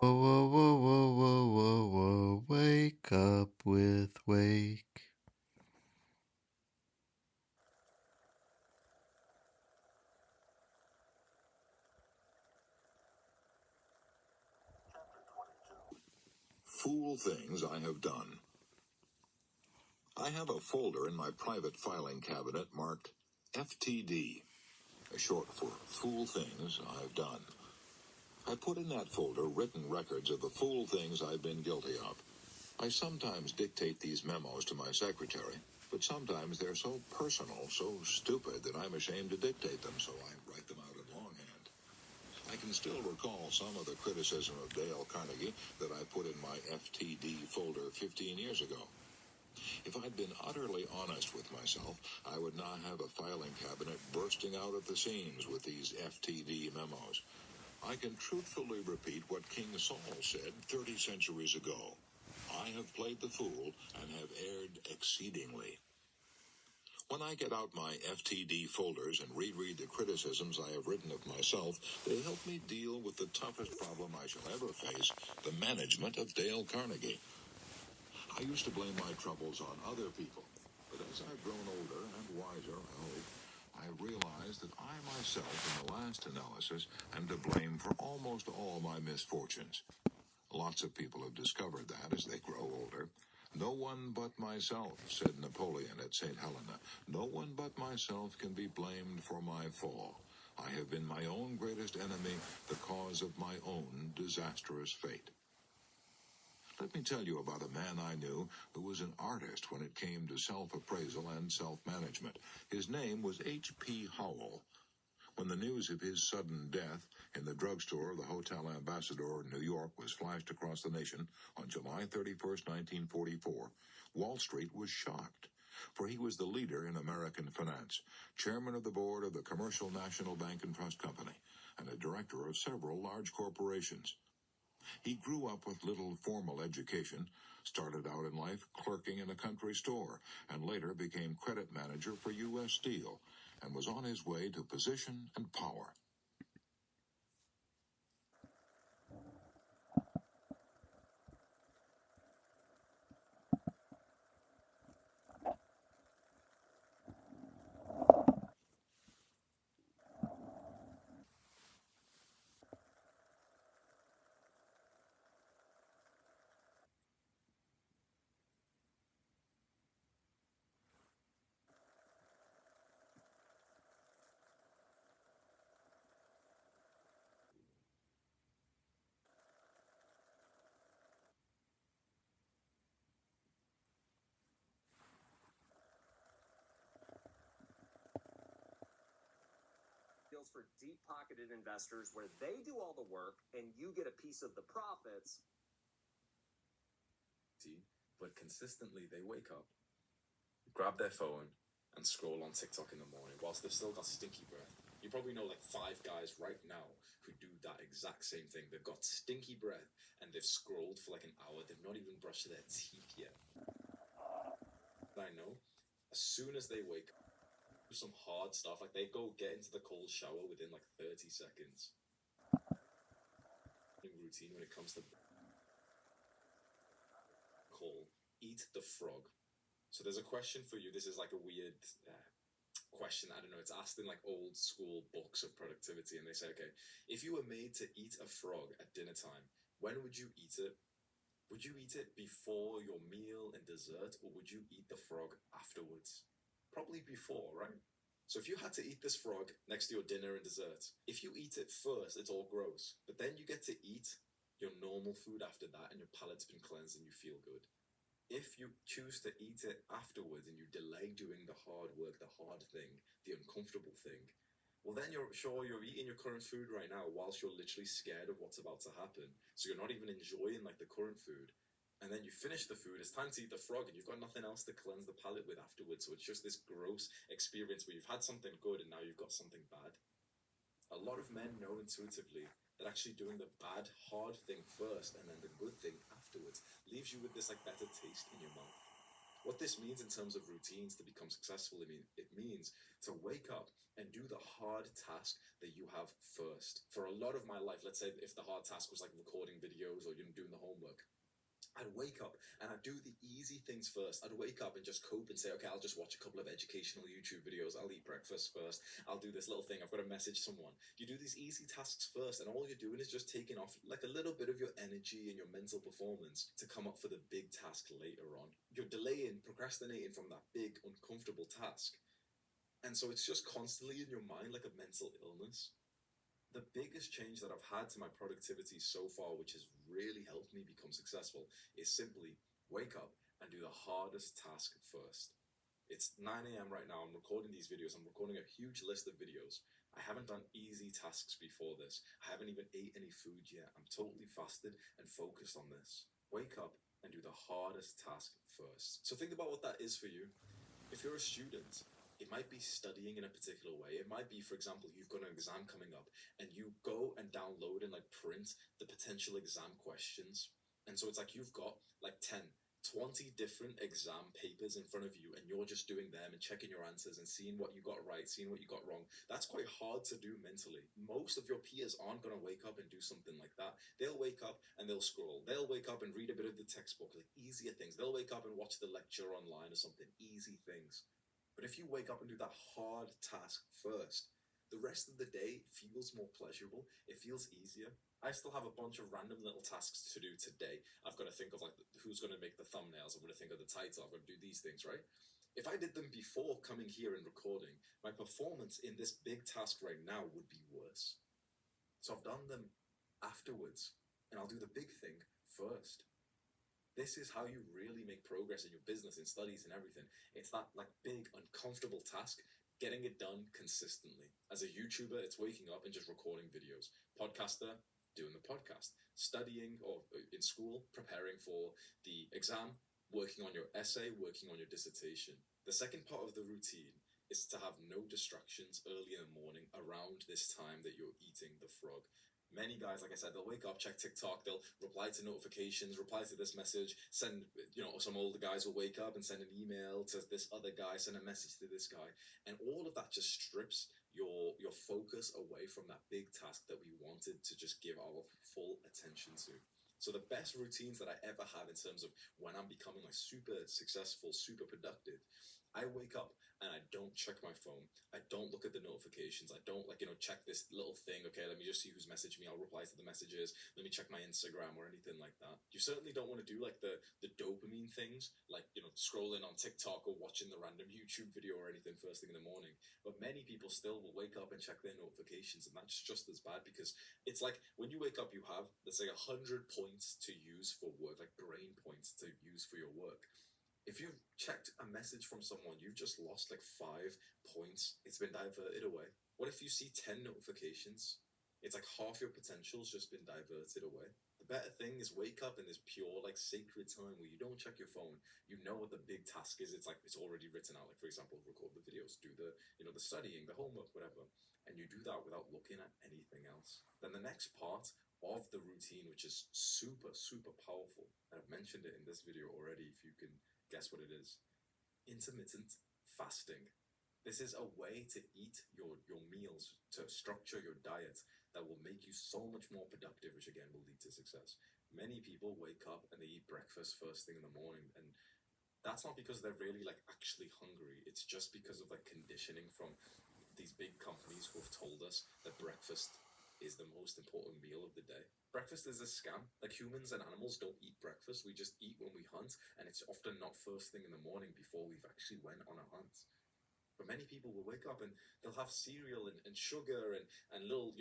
Whoa, whoa, whoa, whoa, whoa, whoa, wake up with Wake. Fool things I have done. I have a folder in my private filing cabinet marked FTD, short for Fool Things I've Done. I put in that folder written records of the fool things I've been guilty of. I sometimes dictate these memos to my secretary, but sometimes they're so personal, so stupid that I'm ashamed to dictate them, so I write them out in longhand. I can still recall some of the criticism of Dale Carnegie that I put in my FTD folder 15 years ago. If I'd been utterly honest with myself, I would not have a filing cabinet bursting out at the seams with these FTD memos. I can truthfully repeat what King Saul said 30 centuries ago. I have played the fool and have erred exceedingly. When I get out my FTD folders and reread the criticisms I have written of myself, they help me deal with the toughest problem I shall ever face, the management of Dale Carnegie. I used to blame my troubles on other people, but as I've grown older and wiser, I hope, I realized that I myself, in the last analysis, am to blame for almost all my misfortunes. Lots of people have discovered that as they grow older. No one but myself, said Napoleon at St. Helena. No one but myself can be blamed for my fall. I have been my own greatest enemy, the cause of my own disastrous fate. Let me tell you about a man I knew who was an artist when it came to self-appraisal and self-management. His name was H.P. Howell. When the news of his sudden death in the drugstore of the Hotel Ambassador in New York was flashed across the nation on July 31st, 1944, Wall Street was shocked, for he was the leader in American finance, chairman of the board of the Commercial National Bank and Trust Company, and a director of several large corporations. He grew up with little formal education, started out in life clerking in a country store, and later became credit manager for U.S. Steel, and was on his way to position and power. For deep-pocketed investors where they do all the work and you get a piece of the profits. But consistently they wake up, grab their phone, and scroll on TikTok in the morning whilst they've still got stinky breath. You probably know like 5 guys right now who do that exact same thing. They've got stinky breath and they've scrolled for like an hour. They've not even brushed their teeth yet. I know, as soon as they wake up, some hard stuff, like they go get into the cold shower within like 30 seconds. Routine when it comes to call eat the frog. So there's a question for you. This is like a weird question. I don't know. It's asked in like old school books of productivity, and they say, okay, if you were made to eat a frog at dinner time, when would you eat it? Would you eat it before your meal and dessert, or would you eat the frog afterwards? Probably before, right? So if you had to eat this frog next to your dinner and dessert, if you eat it first, it's all gross. But then you get to eat your normal food after that, and your palate's been cleansed and you feel good. If you choose to eat it afterwards and you delay doing the hard work, the hard thing, the uncomfortable thing, well then you're eating your current food right now whilst you're literally scared of what's about to happen. So you're not even enjoying like the current food. And then you finish the food, it's time to eat the frog, and you've got nothing else to cleanse the palate with afterwards. So it's just this gross experience where you've had something good and now you've got something bad. A lot of men know intuitively that actually doing the bad, hard thing first and then the good thing afterwards leaves you with this like better taste in your mouth. What this means in terms of routines to become successful, it means to wake up and do the hard task that you have first. For a lot of my life, let's say if the hard task was like recording videos or doing the homework, I'd wake up and I'd do the easy things first. I'd wake up and just cope and say, okay, I'll just watch a couple of educational YouTube videos. I'll eat breakfast first. I'll do this little thing. I've got to message someone. You do these easy tasks first, and all you're doing is just taking off like a little bit of your energy and your mental performance to come up for the big task later on. You're delaying, procrastinating from that big, uncomfortable task. And so it's just constantly in your mind like a mental illness. The biggest change that I've had to my productivity so far, which has really helped me become successful, is simply wake up and do the hardest task first. It's 9 a.m. right now. I'm recording these videos. I'm recording a huge list of videos. I haven't done easy tasks before this. I haven't even ate any food yet. I'm totally fasted and focused on this. Wake up and do the hardest task first. So think about what that is for you. If you're a student, it might be studying in a particular way. It might be, for example, you've got an exam coming up and you go and download and like print the potential exam questions. And so it's like you've got like 10, 20 different exam papers in front of you and you're just doing them and checking your answers and seeing what you got right, seeing what you got wrong. That's quite hard to do mentally. Most of your peers aren't going to wake up and do something like that. They'll wake up and they'll scroll. They'll wake up and read a bit of the textbook, like easier things. They'll wake up and watch the lecture online or something, easy things. But if you wake up and do that hard task first, the rest of the day feels more pleasurable. It feels easier. I still have a bunch of random little tasks to do today. I've got to think of like who's going to make the thumbnails. I'm going to think of the title. I've got to do these things, right? If I did them before coming here and recording, my performance in this big task right now would be worse. So I've done them afterwards, and I'll do the big thing first. This is how you really make progress in your business, in studies, and everything. It's that like big, uncomfortable task, getting it done consistently. As a YouTuber, it's waking up and just recording videos. Podcaster, doing the podcast. Studying or in school, preparing for the exam, working on your essay, working on your dissertation. The second part of the routine is to have no distractions early in the morning around this time that you're eating the frog. Many guys, like I said, they'll wake up, check TikTok, they'll reply to notifications, reply to this message, send, some older guys will wake up and send an email to this other guy, send a message to this guy. And all of that just strips your focus away from that big task that we wanted to just give our full attention to. So the best routines that I ever have in terms of when I'm becoming like super successful, super productive, I wake up and I don't check my phone. I don't look at the notifications. I don't check this little thing. Okay, let me just see who's messaged me. I'll reply to the messages. Let me check my Instagram or anything like that. You certainly don't want to do like the dopamine things, like, scrolling on TikTok or watching the random YouTube video or anything first thing in the morning. But many people still will wake up and check their notifications, and that's just as bad because it's like when you wake up, you have, let's say, 100 points to use for work, like brain points to use for your work. If you've checked a message from someone, you've just lost like 5 points. It's been diverted away. What if you see 10 notifications? It's like half your potential's just been diverted away. The better thing is wake up in this pure, like, sacred time where you don't check your phone. You know what the big task is. It's like it's already written out. Like, for example, record the videos, do the studying, the homework, whatever. And you do that without looking at anything else. Then the next part of the routine, which is super, super powerful, and I've mentioned it in this video already, if you can guess what it is. Intermittent fasting. This is a way to eat your meals, to structure your diet that will make you so much more productive, which again will lead to success. Many people wake up and they eat breakfast first thing in the morning, and that's not because they're really like actually hungry. It's just because of like conditioning from these big companies who have told us that breakfast is the most important meal of the day. Breakfast is a scam. Like, humans and animals don't eat breakfast. We just eat when we hunt, and it's often not first thing in the morning before we've actually went on a hunt. But many people will wake up and they'll have cereal and sugar and little,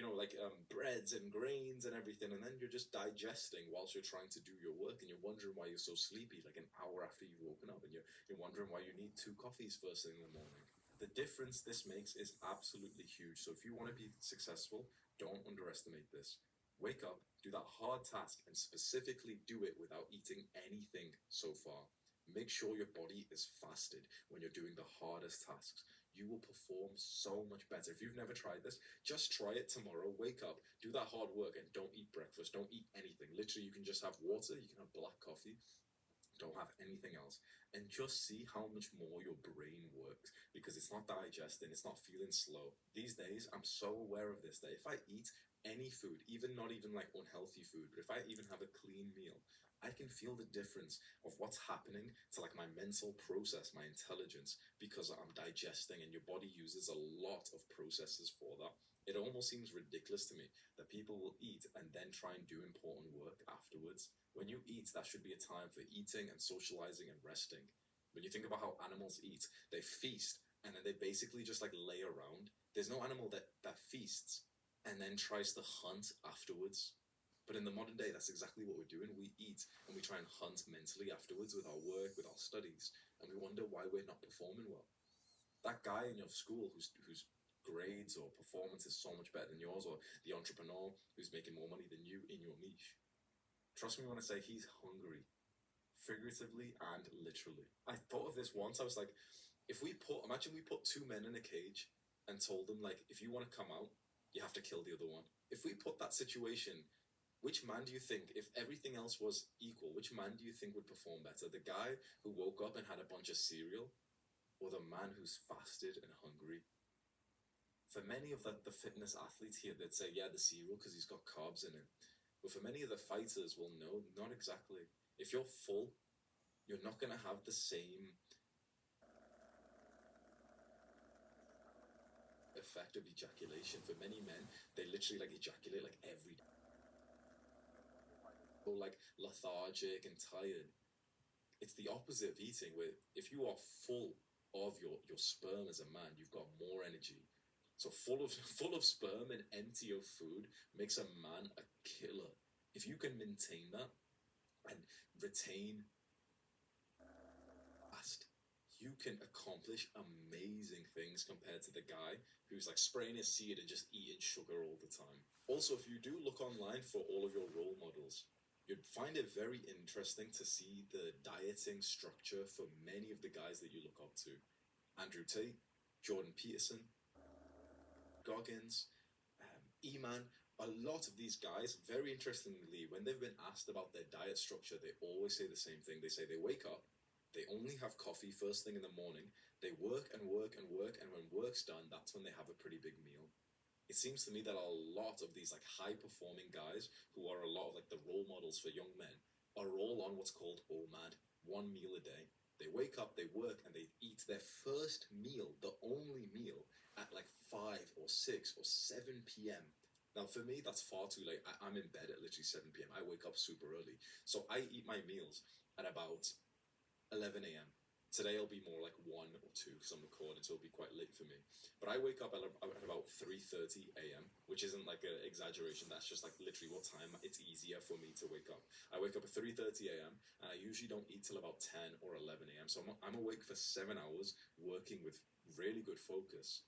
breads and grains and everything, and then you're just digesting whilst you're trying to do your work, and you're wondering why you're so sleepy like an hour after you've woken up, and you're wondering why you need 2 coffees first thing in the morning. The difference this makes is absolutely huge. So if you want to be successful, don't underestimate this. Wake up, do that hard task, and specifically do it without eating anything so far. Make sure your body is fasted when you're doing the hardest tasks. You will perform so much better. If you've never tried this, just try it tomorrow. Wake up, do that hard work, and don't eat breakfast. Don't eat anything. Literally, you can just have water. You can have black coffee. don't have anything else, and just see how much more your brain works, because it's not digesting, it's not feeling slow. These days, I'm so aware of this that if I eat any food, even not even like unhealthy food, but if I even have a clean meal, I can feel the difference of what's happening to like my mental process, my intelligence, because I'm digesting, and your body uses a lot of processes for that. It almost seems ridiculous to me that people will eat and then try and do important work afterwards. When you eat, that should be a time for eating and socializing and resting. When you think about how animals eat, they feast and then they basically just like lay around. There's no animal that feasts and then tries to hunt afterwards. But in the modern day, that's exactly what we're doing. We eat and we try and hunt mentally afterwards with our work, with our studies, and we wonder why we're not performing well. That guy in your school whose grades or performance is so much better than yours, or the entrepreneur who's making more money than you in your niche, trust me when I say he's hungry, figuratively and literally. I thought of this once. I was like, imagine we put two men in a cage and told them, like, if you want to come out, you have to kill the other one. If we put that situation, which man do you think, if everything else was equal, which man do you think would perform better? The guy who woke up and had a bunch of cereal, or the man who's fasted and hungry? For many of the fitness athletes here, they'd say, yeah, the cereal because he's got carbs in it. But for many of the fighters, well, no, not exactly. If you're full, you're not going to have the same effect of ejaculation. For many men, they literally like ejaculate like every day. Like lethargic and tired. It's the opposite of eating, where if you are full of your sperm as a man, you've got more energy. So full of sperm and empty of food makes a man a killer. If you can maintain that and retain fast, you can accomplish amazing things compared to the guy who's like spraying his seed and just eating sugar all the time. Also, if you do look online for all of your role models, you'd find it very interesting to see the dieting structure for many of the guys that you look up to. Andrew Tate, Jordan Peterson, Goggins, E-Man, a lot of these guys, very interestingly, when they've been asked about their diet structure, they always say the same thing. They say they wake up, they only have coffee first thing in the morning, they work and work and work, and when work's done, that's when they have a pretty big meal. It seems to me that a lot of these like high-performing guys, who are a lot of like the role models for young men, are all on what's called OMAD, one meal a day. They wake up, they work, and they eat their first meal, the only meal, at like 5 or 6 or 7 p.m. Now, for me, that's far too late. I'm in bed at literally 7 p.m. I wake up super early. So I eat my meals at about 11 a.m. Today it'll be more like 1 or 2 because I'm recording, so it'll be quite late for me. But I wake up at about 3:30 a.m., which isn't like an exaggeration. That's just like literally what time it's easier for me to wake up. I wake up at 3:30 a.m. and I usually don't eat till about 10 or 11 a.m. So I'm awake for 7 hours working with really good focus.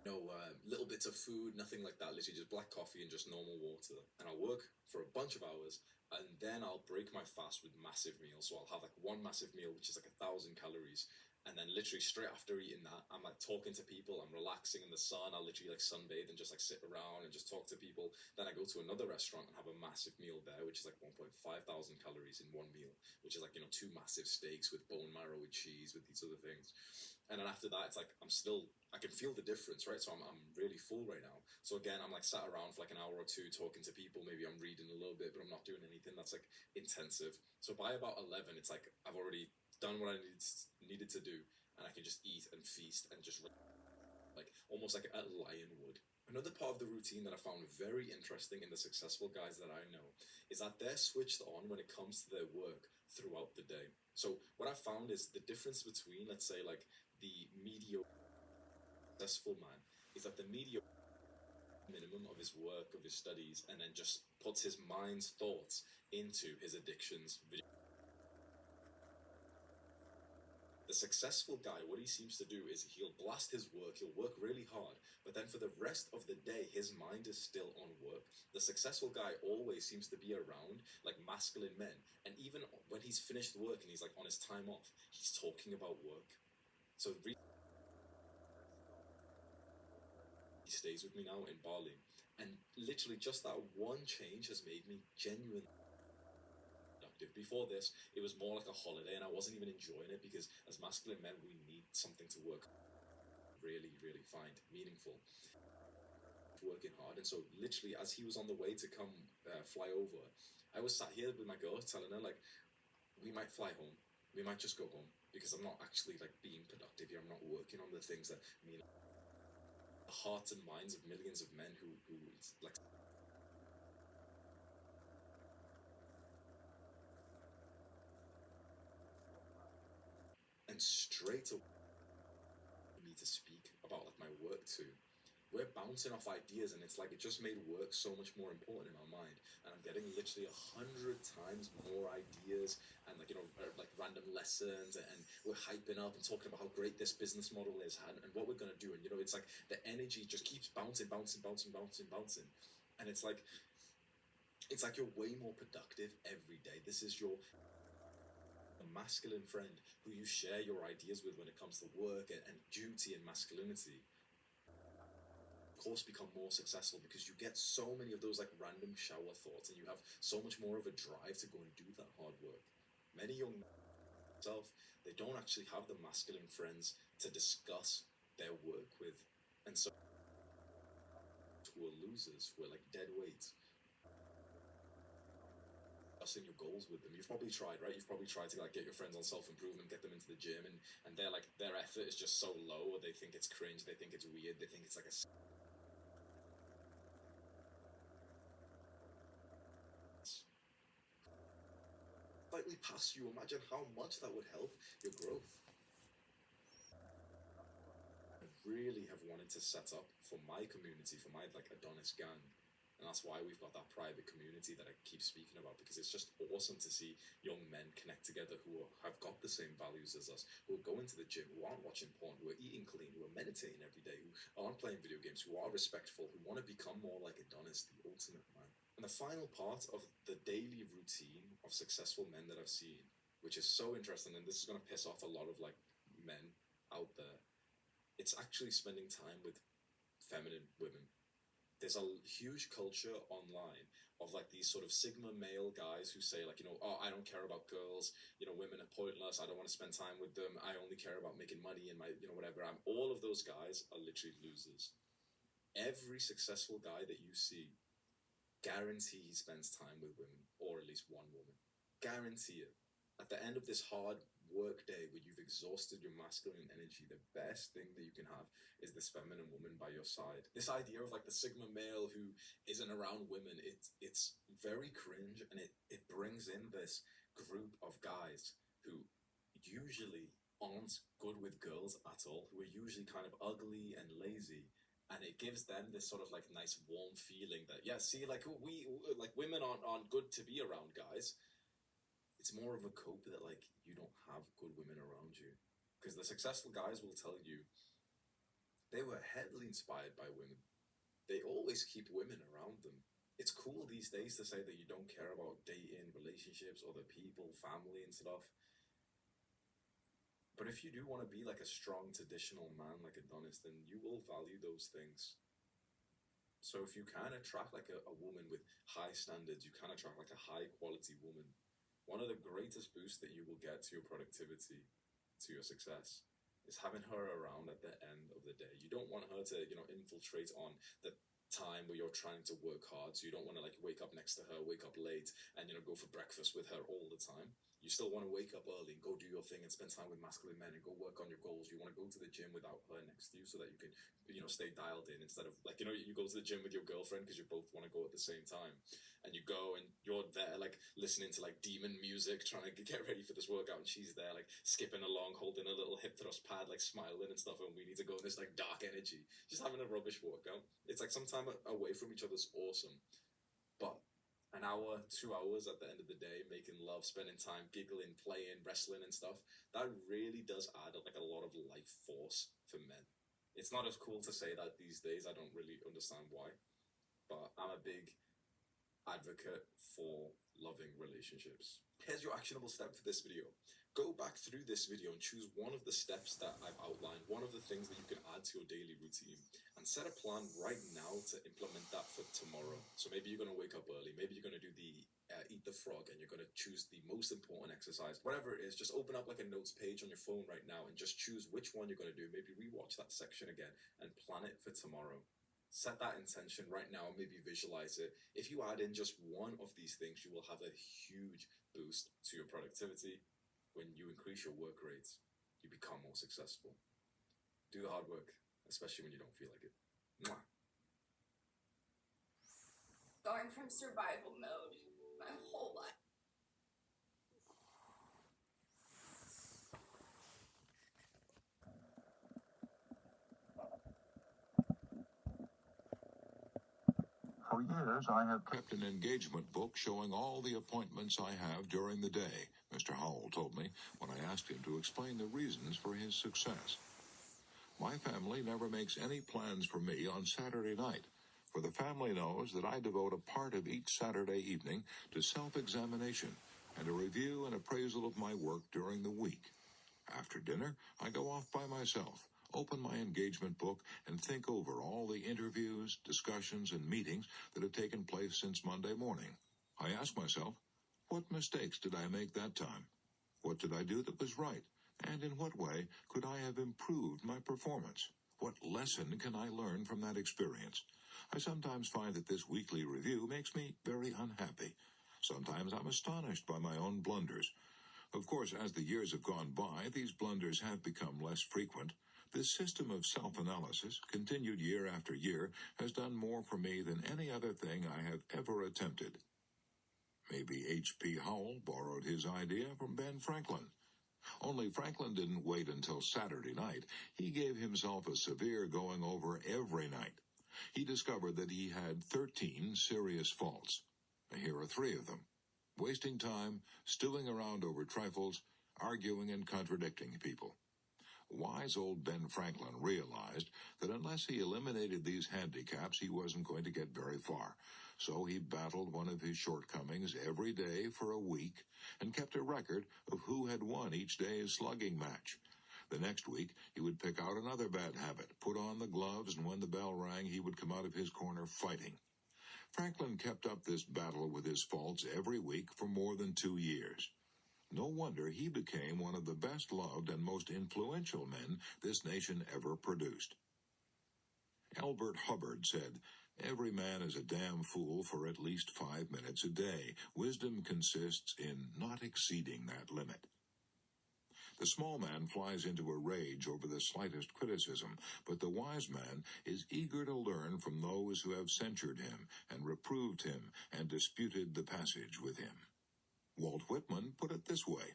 No little bits of food, nothing like that. Literally just black coffee and just normal water. And I'll work for a bunch of hours, and then I'll break my fast with massive meals. So I'll have like one massive meal, which is like 1,000 calories. And then literally straight after eating that, I'm like talking to people, I'm relaxing in the sun. I'll literally like sunbathe and just like sit around and just talk to people. Then I go to another restaurant and have a massive meal there, which is like 1,500 calories in one meal, which is like, 2 massive steaks with bone marrow, with cheese, with these other things. And then after that, it's like I can feel the difference, right? So I'm really full right now. So again, I'm like sat around for like an hour or two talking to people. Maybe I'm reading a little bit, but I'm not doing anything that's like intensive. So by about 11, it's like I've already done what I needed to do, and I can just eat and feast and just like almost like a lion would. Another part of the routine that I found very interesting in the successful guys that I know is that they're switched on when it comes to their work throughout the day. So what I found is the difference between, let's say, like the mediocre successful man is that the mediocre minimum of his work, of his studies, and then just puts his mind's thoughts into his addictions. The successful guy, what he seems to do is he'll blast his work, he'll work really hard, but then for the rest of the day, his mind is still on work. The successful guy always seems to be around like masculine men, and even when he's finished work and he's like on his time off, he's talking about work. So he stays with me now in Bali, and literally just that one change has made me genuinely. productive. Before this, it was more like a holiday, and I wasn't even enjoying it because as masculine men, we need something to work really, really find meaningful. Working hard, and so literally, as he was on the way to come fly over, I was sat here with my girl, telling her like, we might fly home, we might just go home because I'm not actually like being productive here. I'm not working on the things that mean the hearts and minds of millions of men who like. And straight away, me to speak about like my work too. We're bouncing off ideas, and it's like it just made work so much more important in our mind. And I'm getting literally 100 times more ideas, and like like random lessons, and we're hyping up and talking about how great this business model is, and what we're gonna do. And it's like the energy just keeps bouncing, and it's like you're way more productive every day. This is your masculine friend who you share your ideas with when it comes to work and duty and masculinity. Of course, become more successful because you get so many of those like random shower thoughts, and you have so much more of a drive to go and do that hard work. Many young men they don't actually have the masculine friends to discuss their work with, and so who are losers, who are like dead weight. Discussing your goals with them. You've probably tried, right? You've probably tried to like get your friends on self-improvement, get them into the gym, and they're like, their effort is just so low, or they think it's cringe, they think it's weird, they think it's like a slightly past you. Imagine how much that would help your growth. I really have wanted to set up for my community, for my like Adonis gang. And that's why we've got that private community that I keep speaking about, because it's just awesome to see young men connect together who have got the same values as us, who are going to the gym, who aren't watching porn, who are eating clean, who are meditating every day, who aren't playing video games, who are respectful, who want to become more like Adonis, the ultimate man. And the final part of the daily routine of successful men that I've seen, which is so interesting, and this is going to piss off a lot of like men out there, it's actually spending time with feminine women. There's a huge culture online of like these sort of sigma male guys who say like, oh, I don't care about girls, women are pointless, I don't want to spend time with them, I only care about making money and my, whatever. All of those guys are literally losers. Every successful guy that you see, guarantee he spends time with women, or at least one woman. Guarantee it. At the end of this hard work day where you've exhausted your masculine energy, the best thing that you can have is this feminine woman by your side. This idea of like the sigma male who isn't around women, it's very cringe, and it brings in this group of guys who usually aren't good with girls at all, who are usually kind of ugly and lazy. And it gives them this sort of like nice warm feeling that, yeah, see, like we like women aren't good to be around, guys. It's more of a cope that like you don't have good women around you, because the successful guys will tell you they were heavily inspired by women. They always keep women around them. It's cool these days to say that you don't care about dating, relationships, other people, family and stuff. But if you do want to be like a strong traditional man like Adonis, then you will value those things. So if you can attract like a woman with high standards, you can attract like a high quality woman. One of the greatest boosts that you will get to your productivity, to your success, is having her around at the end of the day. You don't want her to, infiltrate on the time where you're trying to work hard. So you don't want to like wake up next to her, wake up late, and go for breakfast with her all the time. You still want to wake up early and go do your thing and spend time with masculine men and go work on your goals. You want to go to the gym without her next to you so that you can, stay dialed in, instead of like, you go to the gym with your girlfriend because you both want to go at the same time. And you go and you're there like listening to like demon music, trying to get ready for this workout, and she's there like skipping along, holding a little hip thrust pad, like smiling and stuff, and we need to go in this like dark energy, just having a rubbish workout. It's like some time away from each other's awesome, but an hour, 2 hours at the end of the day, making love, spending time, giggling, playing, wrestling and stuff, that really does add like a lot of life force for men. It's not as cool to say that these days. I don't really understand why, but I'm a big advocate for loving relationships. Here's your actionable step for this video. Go back through this video and choose one of the steps that I've outlined, one of the things that you can add to your daily routine, and set a plan right now to implement that for tomorrow. So maybe you're going to wake up early, maybe you're going to do the eat the the frog and you're going to choose the most important exercise, whatever it is, just open up like a notes page on your phone right now and just choose which one you're going to do. Maybe rewatch that section again and plan it for tomorrow. Set that intention right now, maybe visualize it. If you add in just one of these things, you will have a huge boost to your productivity. When you increase your work rates, you become more successful. Do the hard work, especially when you don't feel like it. Mwah. Going from survival mode my whole life. For years, I have kept an engagement book showing all the appointments I have during the day, Mr. Howell told me when I asked him to explain the reasons for his success. My family never makes any plans for me on Saturday night, for the family knows that I devote a part of each Saturday evening to self-examination and a review and appraisal of my work during the week. After dinner, I go off by myself, open my engagement book, and think over all the interviews, discussions, and meetings that have taken place since Monday morning. I ask myself, what mistakes did I make that time? What did I do that was right? And in what way could I have improved my performance? What lesson can I learn from that experience? I sometimes find that this weekly review makes me very unhappy. Sometimes I'm astonished by my own blunders. Of course, as the years have gone by, these blunders have become less frequent. This system of self-analysis, continued year after year, has done more for me than any other thing I have ever attempted. Maybe H.P. Howell borrowed his idea from Ben Franklin. Only Franklin didn't wait until Saturday night. He gave himself a severe going-over every night. He discovered that he had 13 serious faults. Here are 3 of them: wasting time, stewing around over trifles, arguing and contradicting people. Wise old Ben Franklin realized that unless he eliminated these handicaps, he wasn't going to get very far. So he battled one of his shortcomings every day for a week and kept a record of who had won each day's slugging match. The next week, he would pick out another bad habit, put on the gloves, and when the bell rang, he would come out of his corner fighting. Franklin kept up this battle with his faults every week for more than 2 years. No wonder he became one of the best-loved and most influential men this nation ever produced. Elbert Hubbard said, "Every man is a damn fool for at least 5 minutes a day. Wisdom consists in not exceeding that limit." The small man flies into a rage over the slightest criticism, but the wise man is eager to learn from those who have censured him and reproved him and disputed the passage with him. Walt Whitman put it this way: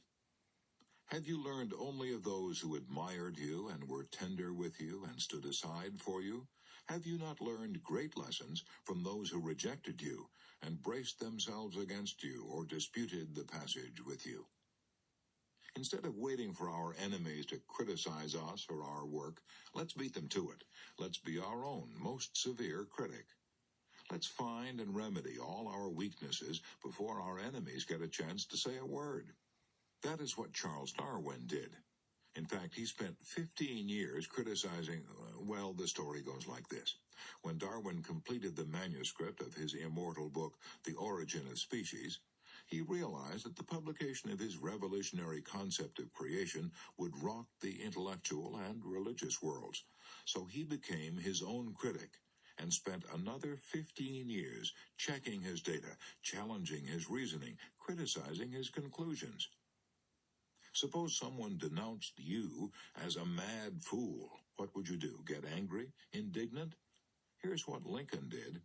"Have you learned only of those who admired you and were tender with you and stood aside for you? Have you not learned great lessons from those who rejected you and braced themselves against you or disputed the passage with you?" Instead of waiting for our enemies to criticize us or our work, let's beat them to it. Let's be our own most severe critic. Let's find and remedy all our weaknesses before our enemies get a chance to say a word. That is what Charles Darwin did. In fact, he spent 15 years criticizing, the story goes like this. When Darwin completed the manuscript of his immortal book, The Origin of Species, he realized that the publication of his revolutionary concept of creation would rock the intellectual and religious worlds. So he became his own critic and spent another 15 years checking his data, challenging his reasoning, criticizing his conclusions. Suppose someone denounced you as a mad fool. What would you do? Get angry? Indignant? Here's what Lincoln did.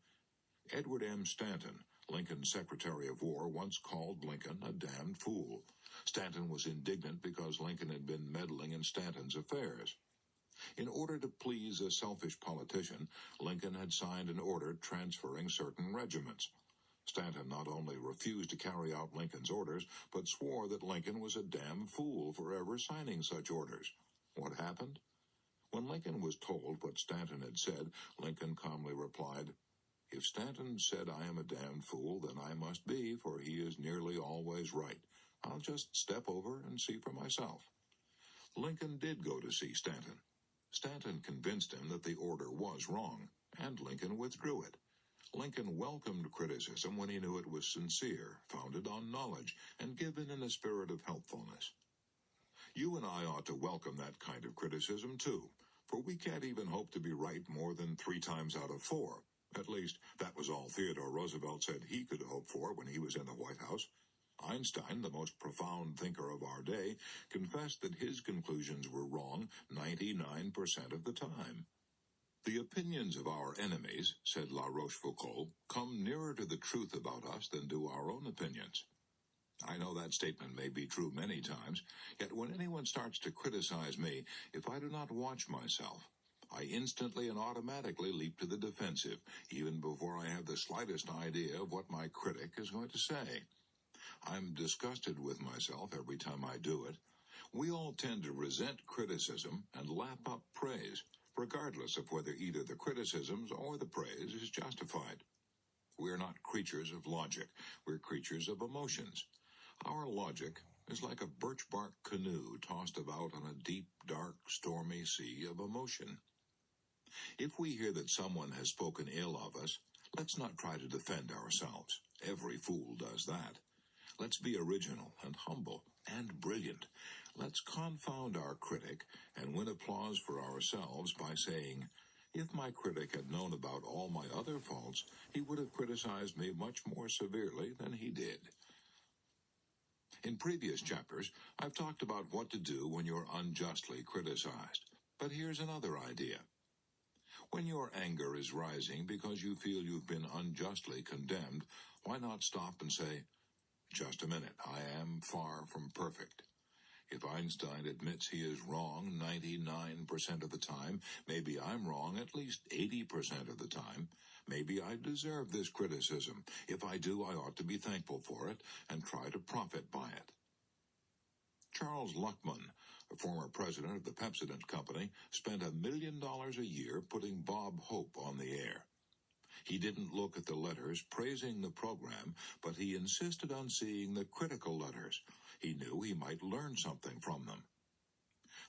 Edward M. Stanton, Lincoln's Secretary of War, once called Lincoln a damned fool. Stanton was indignant because Lincoln had been meddling in Stanton's affairs. In order to please a selfish politician, Lincoln had signed an order transferring certain regiments. Stanton not only refused to carry out Lincoln's orders, but swore that Lincoln was a damn fool for ever signing such orders. What happened? When Lincoln was told what Stanton had said, Lincoln calmly replied, "If Stanton said I am a damned fool, then I must be, for he is nearly always right. I'll just step over and see for myself." Lincoln did go to see Stanton. Stanton convinced him that the order was wrong, and Lincoln withdrew it. Lincoln welcomed criticism when he knew it was sincere, founded on knowledge, and given in a spirit of helpfulness. You and I ought to welcome that kind of criticism, too, for we can't even hope to be right more than 3 times out of 4. At least, that was all Theodore Roosevelt said he could hope for when he was in the White House. Einstein, the most profound thinker of our day, confessed that his conclusions were wrong 99% of the time. The opinions of our enemies, said La Rochefoucauld, come nearer to the truth about us than do our own opinions. I know that statement may be true many times, yet when anyone starts to criticize me, if I do not watch myself, I instantly and automatically leap to the defensive, even before I have the slightest idea of what my critic is going to say. I'm disgusted with myself every time I do it. We all tend to resent criticism and lap up praise, regardless of whether either the criticisms or the praise is justified. We're not creatures of logic. We're creatures of emotions. Our logic is like a birch bark canoe tossed about on a deep, dark, stormy sea of emotion. If we hear that someone has spoken ill of us, let's not try to defend ourselves. Every fool does that. Let's be original and humble and brilliant. Let's confound our critic and win applause for ourselves by saying, if my critic had known about all my other faults, he would have criticized me much more severely than he did. In previous chapters, I've talked about what to do when you're unjustly criticized. But here's another idea. When your anger is rising because you feel you've been unjustly condemned, why not stop and say, just a minute, I am far from perfect. If Einstein admits he is wrong 99% of the time, maybe I'm wrong at least 80% of the time. Maybe I deserve this criticism. If I do, I ought to be thankful for it and try to profit by it. Charles Luckman, a former president of the Pepsodent Company, spent $1 million a year putting Bob Hope on the air. He didn't look at the letters praising the program, but he insisted on seeing the critical letters. He knew he might learn something from them.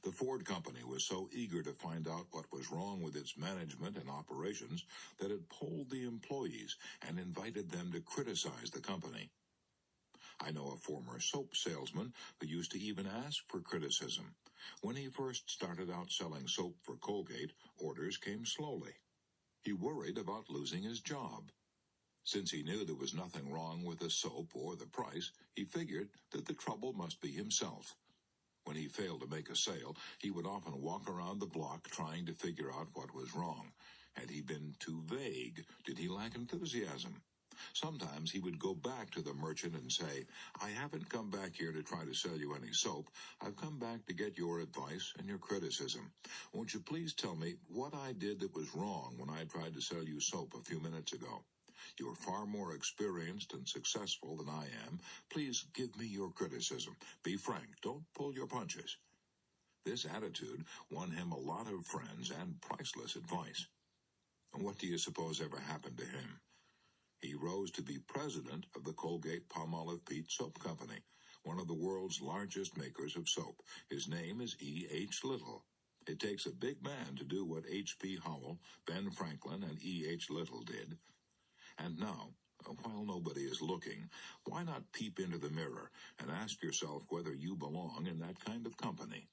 The Ford Company was so eager to find out what was wrong with its management and operations that it polled the employees and invited them to criticize the company. I know a former soap salesman who used to even ask for criticism. When he first started out selling soap for Colgate, orders came slowly. He worried about losing his job. Since he knew there was nothing wrong with the soap or the price, he figured that the trouble must be himself. When he failed to make a sale, he would often walk around the block trying to figure out what was wrong. Had he been too vague? Did he lack enthusiasm? Sometimes he would go back to the merchant and say, I haven't come back here to try to sell you any soap. I've come back to get your advice and your criticism. Won't you please tell me what I did that was wrong when I tried to sell you soap a few minutes ago? You're far more experienced and successful than I am. Please give me your criticism. Be frank. Don't pull your punches. This attitude won him a lot of friends and priceless advice. And what do you suppose ever happened to him? He rose to be president of the Colgate-Palmolive Peet Soap Company, one of the world's largest makers of soap. His name is E.H. Little. It takes a big man to do what H.P. Howell, Ben Franklin, and E.H. Little did. And now, while nobody is looking, why not peep into the mirror and ask yourself whether you belong in that kind of company?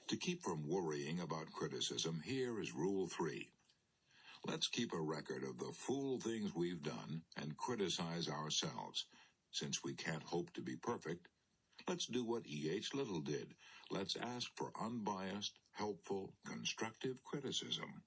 To keep from worrying about criticism, here is Rule 3. Let's keep a record of the fool things we've done and criticize ourselves. Since we can't hope to be perfect, let's do what E.H. Little did. Let's ask for unbiased, helpful, constructive criticism.